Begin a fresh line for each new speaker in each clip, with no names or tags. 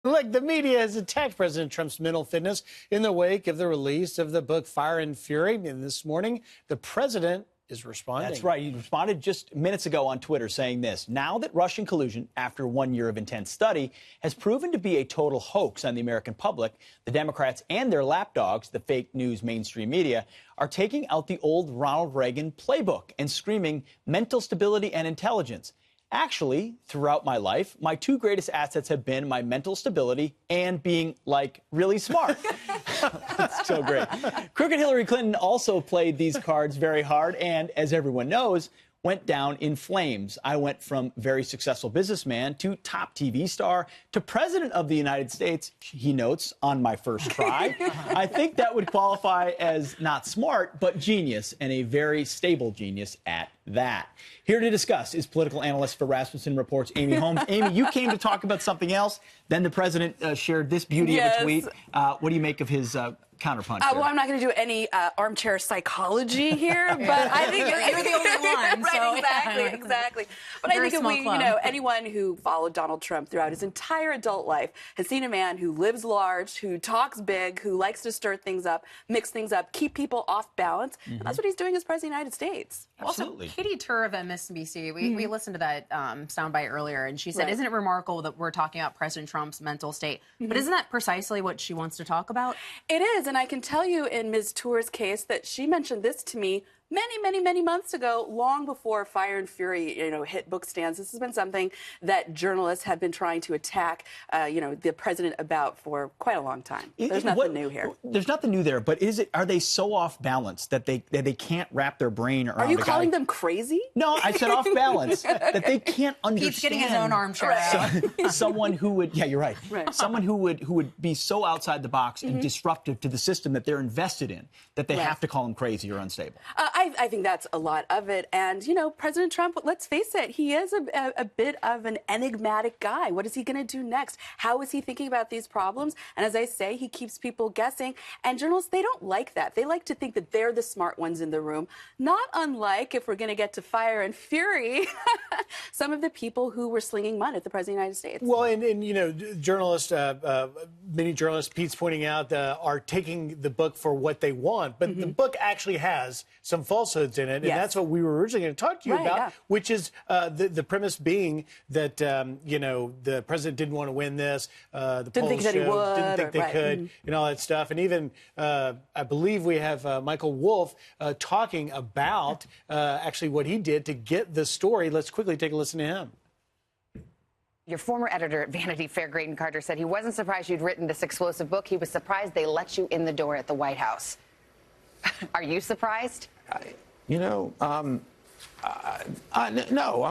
Look, the media has attacked President Trump's mental fitness in the wake of the release of the book Fire and Fury. And this morning, the president is responding.
That's right. He responded just minutes ago on Twitter saying this: now that Russian collusion, after 1 year of intense study, has proven to be a total hoax on the American public, the Democrats and their lapdogs, the fake news mainstream media, are taking out the old Ronald Reagan playbook and screaming mental stability and intelligence. Actually, throughout my life, my two greatest assets have been my mental stability and being, like, really smart. That's so great. Crooked Hillary Clinton also played these cards very hard and, as everyone knows, went down in flames. I went from very successful businessman to top TV star to president of the United States, he notes, on my first try. I think that would qualify as not smart, but genius, and a very stable genius at that. Here to discuss is political analyst for Rasmussen Reports, Amy Holmes. Amy, you came to talk about something else. Then the president shared this beauty of a tweet. What do you make of his counterpunch?
Well, I'm not going to do any armchair psychology here, but I think
you're the only one.
Right, exactly. But I think if we, anyone who followed Donald Trump throughout his entire adult life has seen a man who lives large, who talks big, who likes to stir things up, mix things up, keep people off balance. And that's what he's doing as president of the United States.
Absolutely. Also, Katie Tur of MSNBC, we listened to that soundbite earlier, and she said, isn't it remarkable that we're talking about President Trump's mental state? But isn't that precisely what she wants to talk about?
It is, and I can tell you in Ms. Tur's case that she mentioned this to me many months ago, long before Fire and Fury, hit book stands. This has been something that journalists have been trying to attack, the president about for quite a long time. There's nothing new here.
There's nothing new there, but are they so off balance that they can't wrap their brain around?
Are you calling them crazy?
No, I said off balance. That they can't understand.
He's getting his own armchair out.
Someone who would, yeah, you're right. Someone who would be so outside the box and disruptive to the system that they're invested in that they have to call him crazy or unstable.
I think that's a lot of it. And, President Trump, let's face it, he is a bit of an enigmatic guy. What is he going to do next? How is he thinking about these problems? And as I say, he keeps people guessing. And journalists, they don't like that. They like to think that they're the smart ones in the room. Not unlike, if we're going to get to Fire and Fury, some of the people who were slinging mud at the President of the United States.
Well, and journalists, many journalists, Pete's pointing out, are taking the book for what they want. But the book actually has some falsehoods in it, and that's what we were originally going to talk to you about, which is the premise being that the president didn't want to win this, the
didn't think that he would,
didn't think they could, and all that stuff, and even I believe we have Michael Wolff talking about actually what he did to get the story. Let's quickly take a listen to him.
Your former editor at Vanity Fair, Graydon Carter, said he wasn't surprised you'd written this explosive book. He was surprised they let you in the door at the White House. Are you surprised?
No, I'm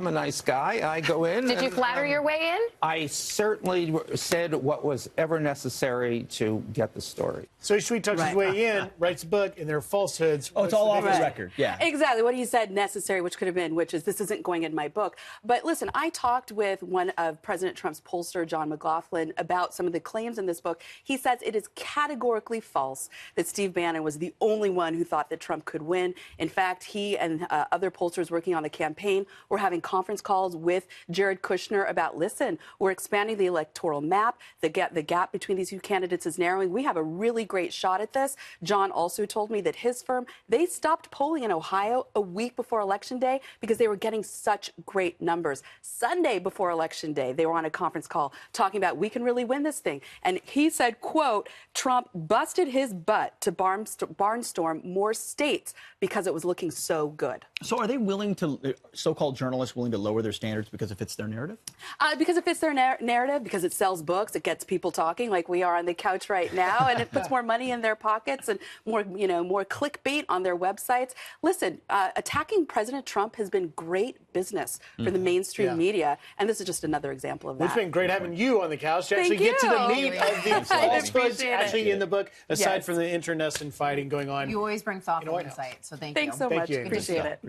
a nice guy. I go in.
Did you flatter your way in?
I certainly said what was ever necessary to get the story.
So he sweet talks his way in, writes a book, and there are falsehoods.
Oh, it's all off the record. Yeah.
Exactly. What he said necessary, which could have been, which is this isn't going in my book. But listen, I talked with one of President Trump's pollster, John McLaughlin, about some of the claims in this book. He says it is categorically false that Steve Bannon was the only one who thought that Trump could win. In fact, he and other pollsters working on the campaign were having conference calls with Jared Kushner about, listen, we're expanding the electoral map. The gap between these two candidates is narrowing. We have a really great shot at this. John also told me that his firm, they stopped polling in Ohio a week before Election Day because they were getting such great numbers. Sunday before Election Day, they were on a conference call talking about we can really win this thing. And he said, quote, Trump busted his butt to barnstorm more states because it was looking so good.
So are they willing to, so-called journalists willing to lower their standards because it fits their narrative?
Because it fits their narrative, because it sells books, it gets people talking like we are on the couch right now, and it puts more money in their pockets and more, more clickbait on their websites. Listen, attacking President Trump has been great business for the mainstream media, and this is just another example of that.
It's been great having you on the couch to actually get to the meat of the falsehoods actually in the book, aside from the internecine fighting going on.
You always bring thoughtful insight, so thank you.
Thanks so much. Appreciate it.